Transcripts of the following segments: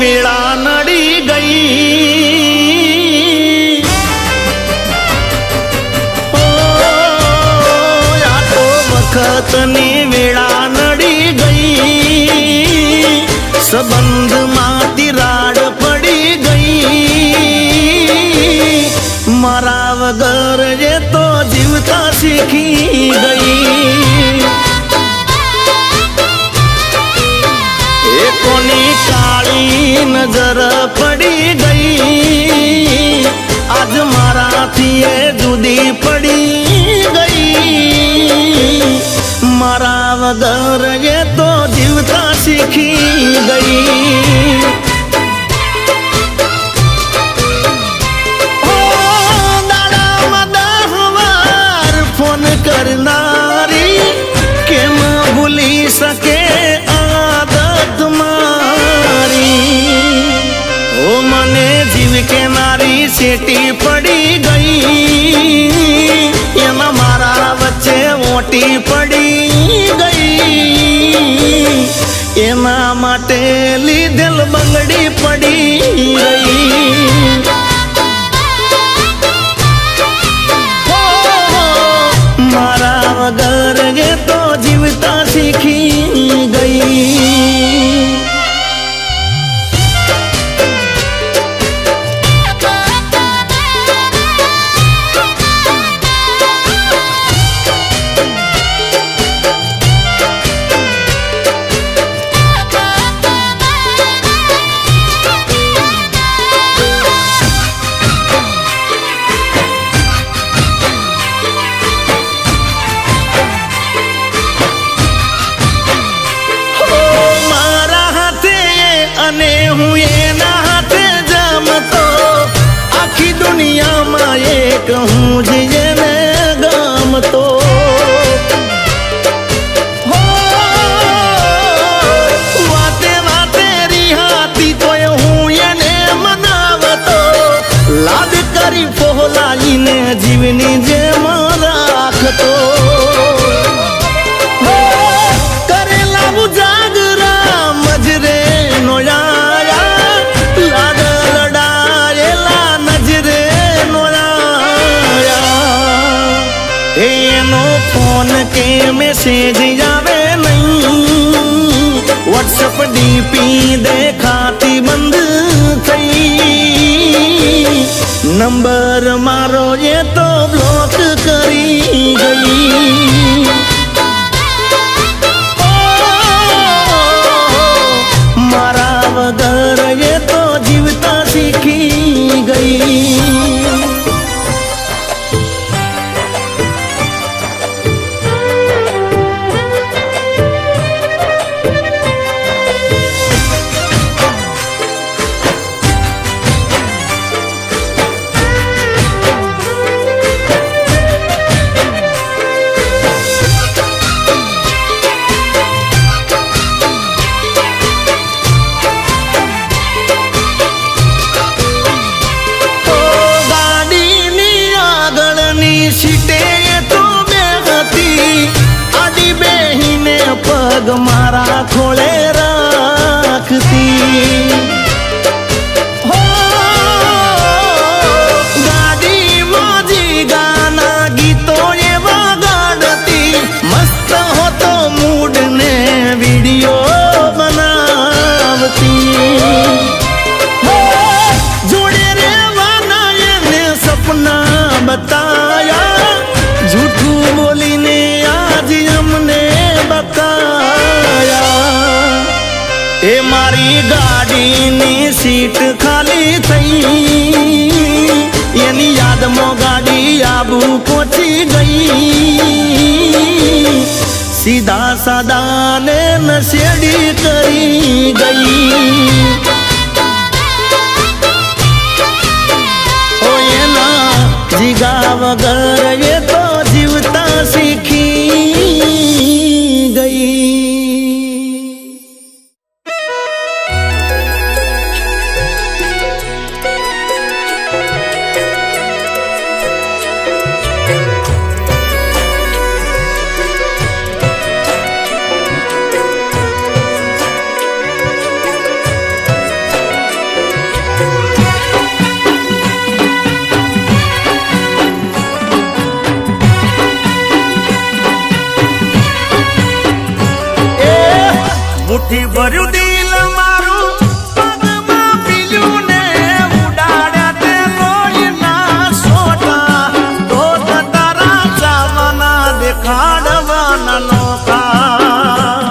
વેળા નડી ગઈ ઓ આ તો વખતની વેળા નડી ગઈ સંબંધમાં તિરાડ પડી ગઈ મારા વગર એ તો જીવતા શીખી ગઈ કોની કાળી નજર પડી ગઈ આજ મારાથી એ જુદી પડી ગઈ મારા વગર એ તો જીવતા શીખી ગઈ દાડામાં 10 વાર ફોન કરનારી કેમ ભૂલી શકે કેનારી સેટી પડી ગઈ એમાં મારા વચ્ચે મોટી પડી ગઈ એના માટે લીધેલ બંગડી પડી ગઈ મારા વગર એ તો જીવતા શીખી ગઈ कहूँ जियने गमतो हो वाते वाते रिहाती तो हूँ यने मनावतो लाद करी फोहलाई ने जीवनी जे राखतो करेला उजागरा मजरे नोयाया लाद लड़ाएला नजरे एनो फोन के मैसेज आवे नहीं व्हाट्सएप डीपी देखाती बंद थई नंबर मारो ये तो ब्लॉक करी गई मारा वगर ये तो जीवता सीखी गई पग मारा खोले राखती हो गाड़ी मोजी गाना गीतो ये वगाड़ती मस्त हो तो मूड ने वीडियो बनावती जोड़े रे वाना ये सपना बताया झूठू बोली ने आज हमने बताया ए मारी गाड़ी नी सीट खाली थई यानी याद मो गाड़ी आबू पहुंची गई सीधा सादा ने नशेड़ी करी गई ओ ये ना जिगा वगर ये तो जीवता सीखी गई દુઃખથી ભર્યું દિલ મારું પગમાં પીલ્યું ને ઉડાડ્યા તે લોહીના સોટા તો તારા ચાવાના દેખાડવાના નોખા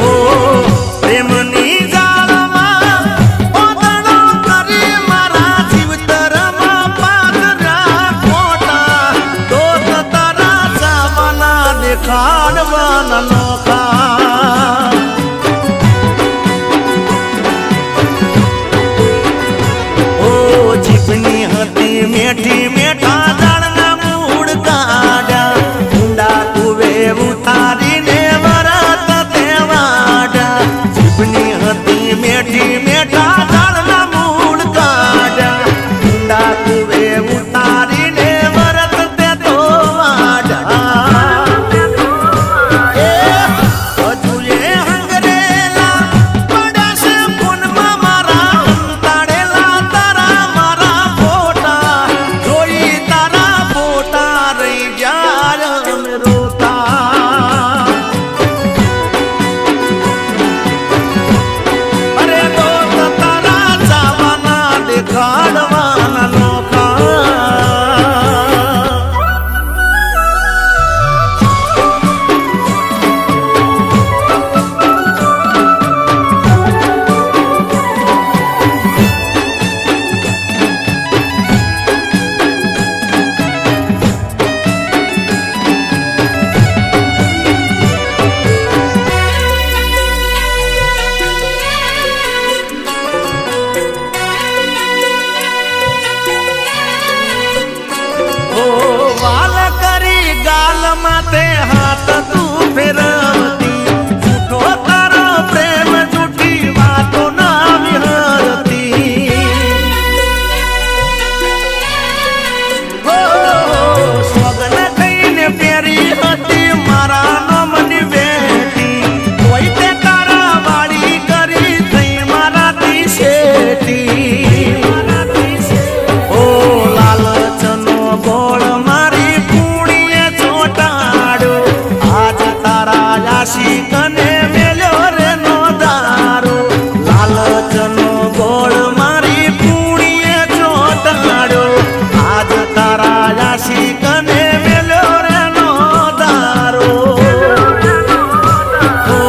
ઓ પ્રેમની જાળમાં ઓદળો કરી મારા જીવતરમાં પાદરા ખોટા તો તારા ચાવાના દેખાડવાના નોખા ઓ જીભની હતી મેઠી મેઠા દાળના મૂળ કાઢ્યા ઊંડા કુવે ઉતારીને વરત દેવાડા જીભની હતી મેઠી મેઠા દાળના મૂળ કાઢ્યા ઊંડા કુવે ઉતારીને વરત દેતો વાડા હજુ એ હંગરેલા પડ્યા છે ફોનમાં મારા અંતાડેલા તારા મારા ફોટા જોઈ તારા ફોટા રહી જાય અમે રોતા અરે દોસ્ત તારા ચાવાના દેખાડવાના નોખા ઓ વાલ કરી ગાલમાં તે હાથ તું ફેરવતી જૂઠો તારો પ્રેમ જૂઠી વાતો ના વિહરતી ઓ સોગન થઈને પહેરી હતી મારા નોમની બેટી કોઈ તે તારા વાળી કરી થઈ મારાથી શેઠી ઓ લાલચનો ગોળ મારી પૂણીએ ચોટાડ્યો આજ તારા આશિકને મેલ્યો રે નો દારો લાલચનો ગોળ મારી પૂણીએ ચોટાડ્યો આજ તારા આશિકને મેલ્યો રે નો દારો ઓ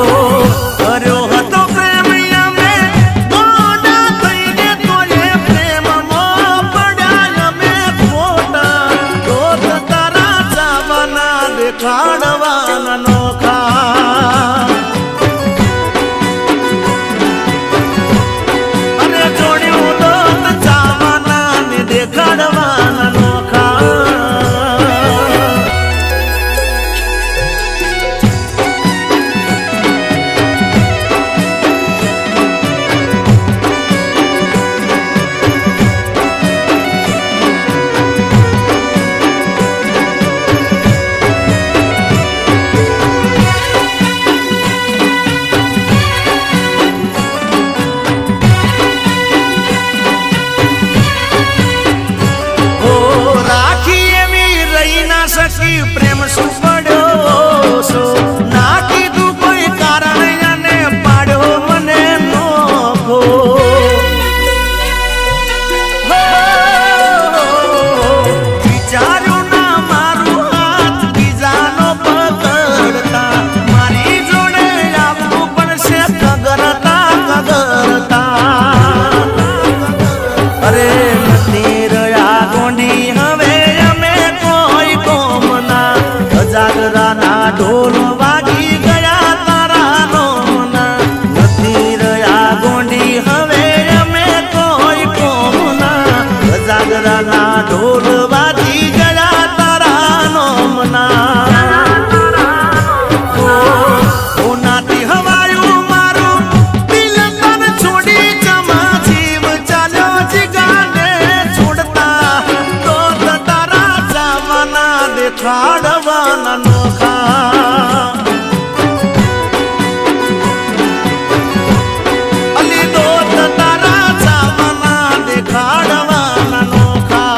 કર્યો હતો પ્રેમ અમે ગોડા થઈને તોય પ્રેમમાં પડ્યા અમે ખોટા તો તારા ચાવાના દેખાડવાના નોખા અરે જોડ્યું દોત ચાવાના ને દેખાડવાના નોખા ઓ રાખી એવી રહી ના શકી પ્રેમ શું પડ્યો છો ના કીધું કોઈ કારણ અને પાડ્યો મને નોખો વિચાર્યું ના મારું હાથ બીજાનો પકડતા મારી જોડે આપવું પડશે કગરતા અરે નથી રહ્યા ગોંડી હવે અમે કોઈ કોમના જાગરાના ઢોલ વાગી ગયા તારા નોમના નથી રહ્યા ગોંડી હવે અમે કોઈ કોમના જાગરાના ઢોલ વાગી ગયા તારા નોમના ઓ નાતી હવાયું મારું દિલ તન છોડી જમા જીવ ચાલ્યો જીગાને છોડતા તો તારા ચાવાના દેખાડવાના નોખા અલી દોત તારા ચાવાના દેખાડવાના નોખા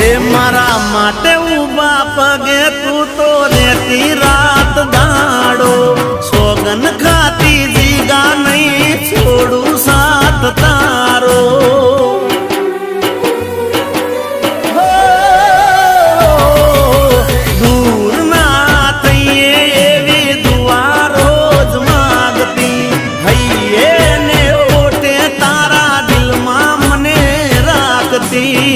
એ મારા માટે ઉભા પગે તું તો રેતી રાત દાડો સોગન ખાતી જીગા નહીં છોડું સાથ તારો દૂર ના થઈએ એવી દુઆ રોજ માગતી હૈયે ને ઓટે તારા દિલમાં મને રાખતી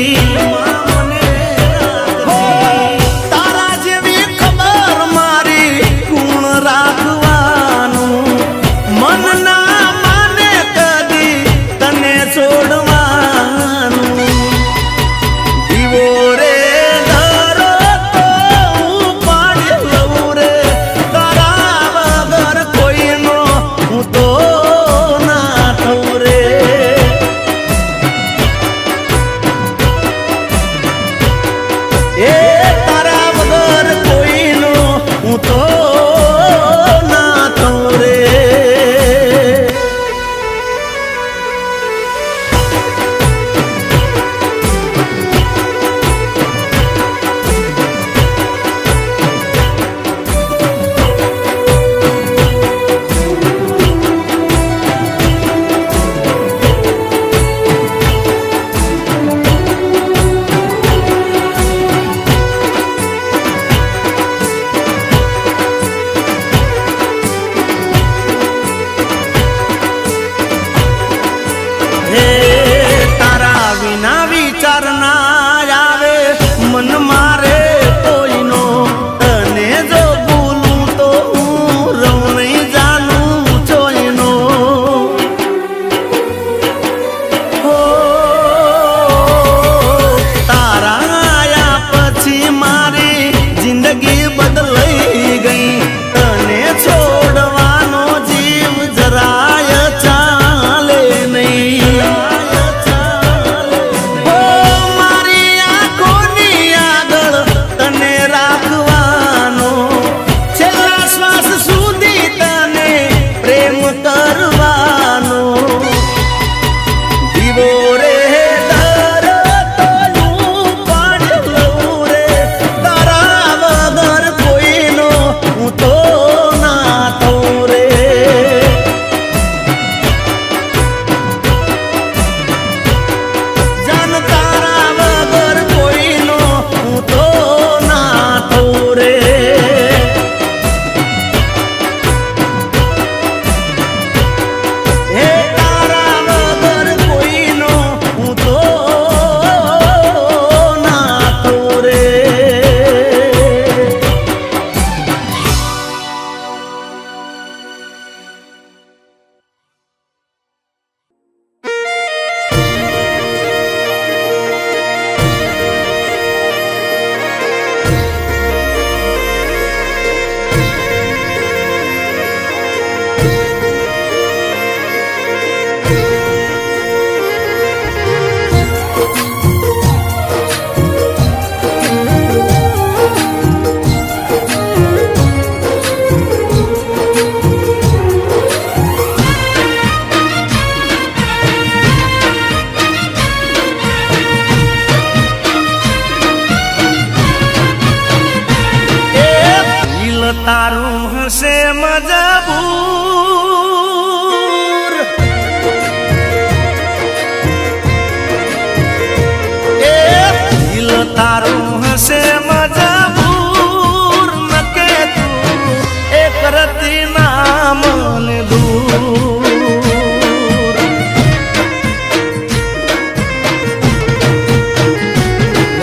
તારું હશે મજબૂર એ દિલ તારું હશે મજબૂર નકે તું એક રતી નામ ને દૂર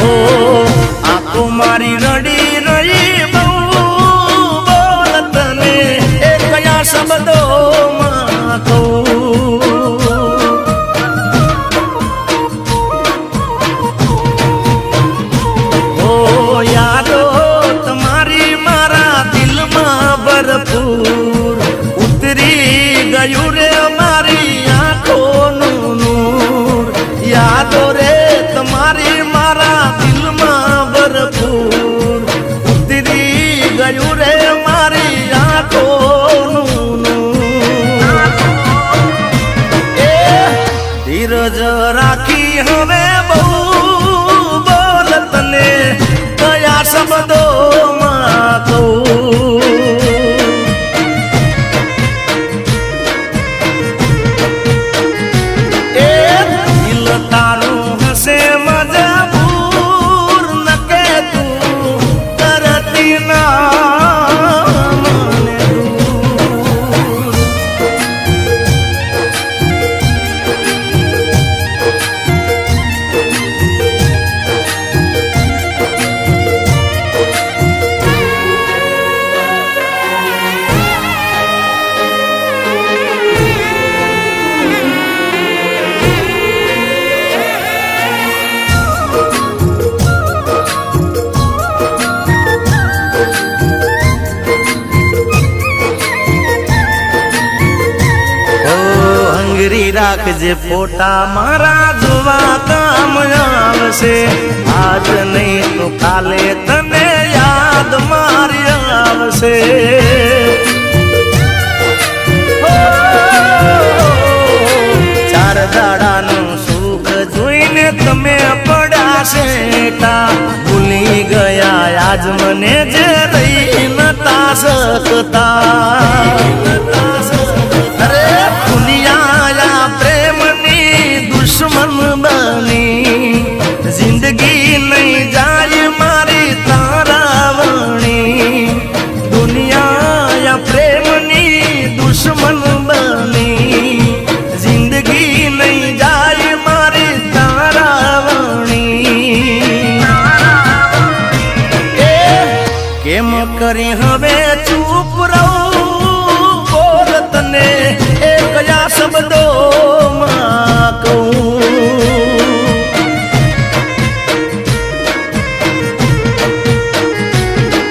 ઓ આખો મારી રડી શબ્દોમાં કહું ઓ યાદો તમારી મારા દિલમાં ભરપૂર ઉતરી ગયું રે મારી આંખોનું નૂર યાદો રે તમારી મારા દિલમાં ભરપૂર રાખજે ફોટા મારા જોવા કામ આવશે આજ નહીં તો કાલે તને યાદ મારી આવશે ચાર દાડાનું સુખ જોઈને તમે પડાશે ભૂલી ગયા આજ મને જે રહી નતા શકતા અરે દુનિયા પ્રેમની દુશ્મન બની જિંદગી નહીં જાય મારી તારાવણી દુનિયા પ્રેમની દુશ્મન બની જિંદગી નહીં જાય મારી તારાવણી કેમ કરી હવે ચૂપ રહું બોલ તને એ કયા શબ્દોમાં કહું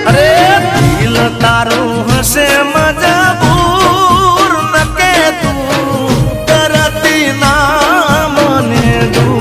અરે દિલ તારું હશે મજબૂર ન કે તું કરતી ના મને દૂર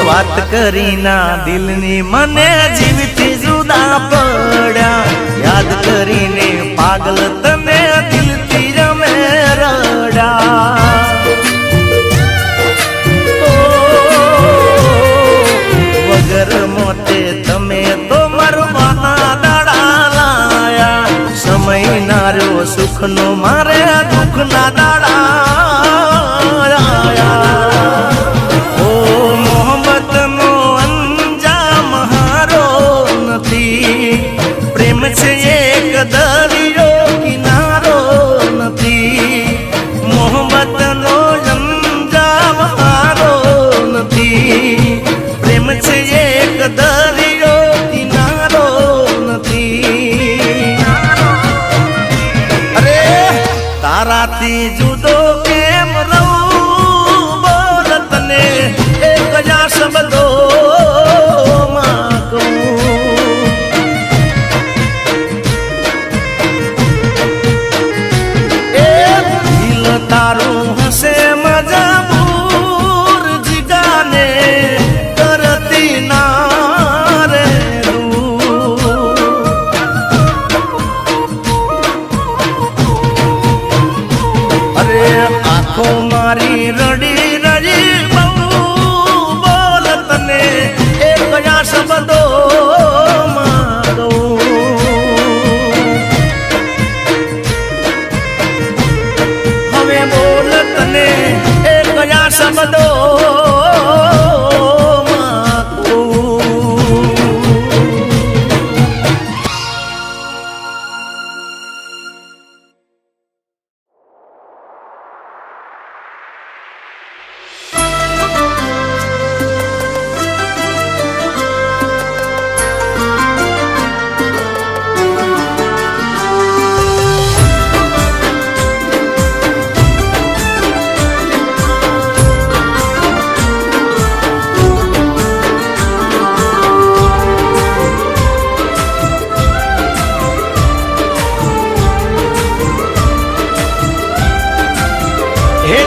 વાત કરીના દિલની મને જીવથી જુદા પડ્યા યાદ કરીને પાગલ તને દિલથી રમે રડા વગર મોતે તમે તો મરવાના દાડા લાયા સમય નાર્યો સુખનો મારે દુઃખના દાડા પ્રેમ છે એક દરિયો કિનારો નથી મોહબ્બતનો અંજામ હારો નથી પ્રેમ છે એક દરિયો કિનારો નથી અરે તારાથી જુદો કેમ રહું બોલ તને એ કયા શબ્દોમાં કહું તારું હશે મજબૂર જીગાને કરતી ના રે અરે આંખો મારી રડી રડી બહુ બોલ તને એ કયા શબ્દોમાં કહું બોલ તને એ કયા શબ્દો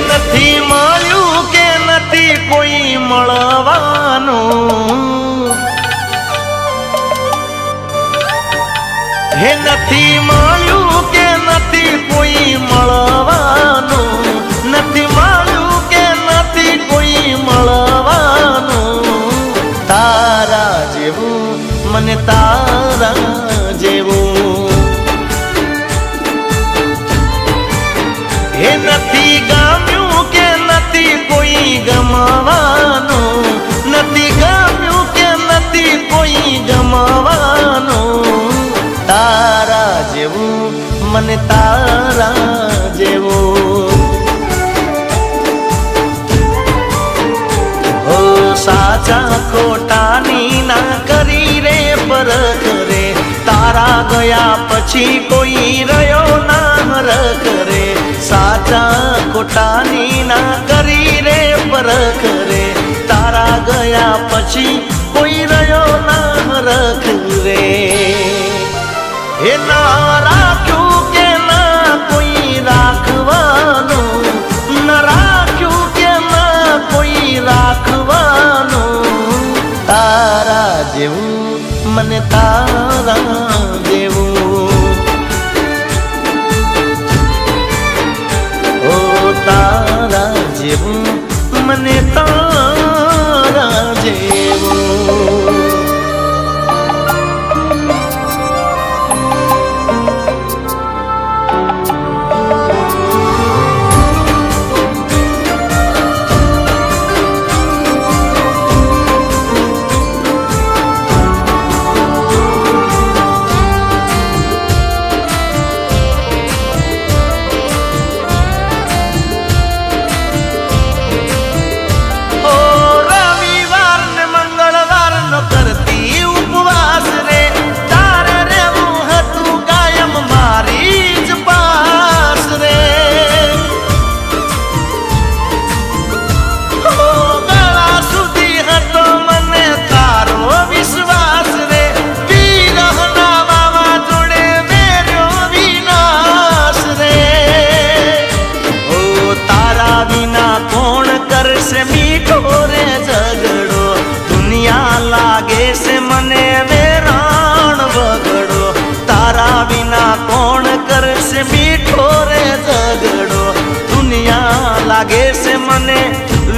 નથી મળ્યું કે નથી કોઈ મળવાનું હે નથી મળ્યું કે નથી કોઈ મળવાનું નથી મળ્યું કે નથી કોઈ મળવાનું તારા જેવું મને તારા જેવું હે નથી ગમ્યું કે નથી કોઈ ગમવાનું નથી ગમ્યું કે નથી કોઈ ગમવાનું મને તારા જેવો ઓ સાચા ખોટાની ના કરી રે પરખ રે તારા ગયા પછી કોઈ રહ્યો ના રખ રે સાચા ખોટાની ના કરી રે પરખ રે તારા ગયા પછી કોઈ રહ્યો ના રખ રે એ ના રાખ્યું કે ના કોઈ રાખવાનું ન રાખ્યું કે ના કોઈ રાખવાનું તારા જેવું મને તારા જેવું ઓ તારા જેવું મને તારા જેવું લાગે છે મને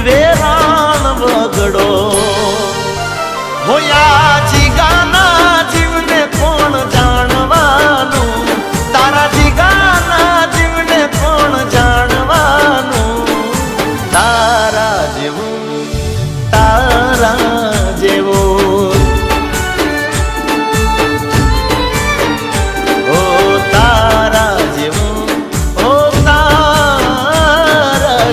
વેરાણ વગડો હોયા જીગાના જીવને કોણ જાણવાનું તારા જીગાના જીવને કોણ જાણવાનું તારા જેવું ઓ તારા જેવું ઓ તારા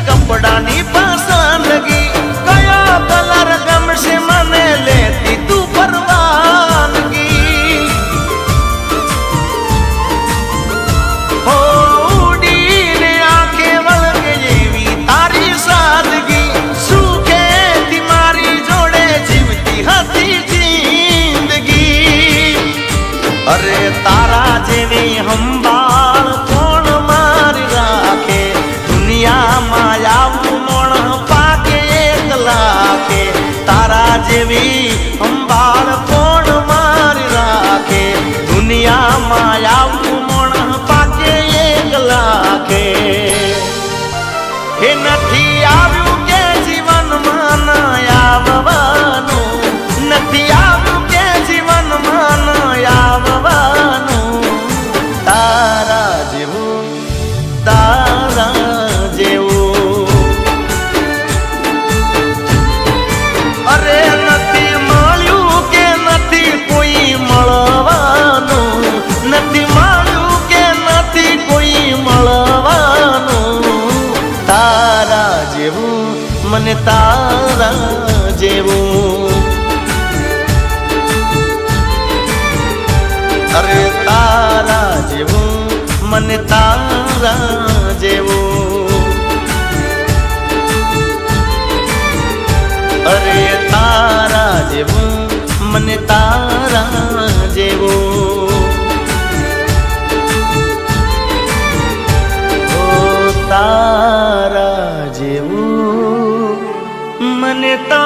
કપડાની પસંદગી કયો કલર ગમશે મને લેતી તું પરવાનગી હો ઉડીને આંખે વળગે એવી તારી સાદગી સુખેથી મારી જોડે જીવતી હતી જિંદગી અરે તારા જેવી હંભાળ કોણ મારી રાખે દુનિયામાં આવું મોણ પાકે એક લાખે તારા જેવી સંભાળ કોણ મારી રાખે દુનિયામાં આવું મોણ પાકે એક લાખે એ નથી આવ્યું કે જીવનમાં ના આવવાનું નથી આવ્યું કે જીવનમાં ના આવવાનું તારા જેવું અરે નથી મળ્યું કે નથી કોઈ મળવાનું નથી મળ્યું કે નથી કોઈ મળવાનું તારા જેવું મને તારા જેવું અરે તારા જેવું મને તારા જેવું અરે તારા જેવું મને તારા જેવું ઓ તારા જેવું મને તારા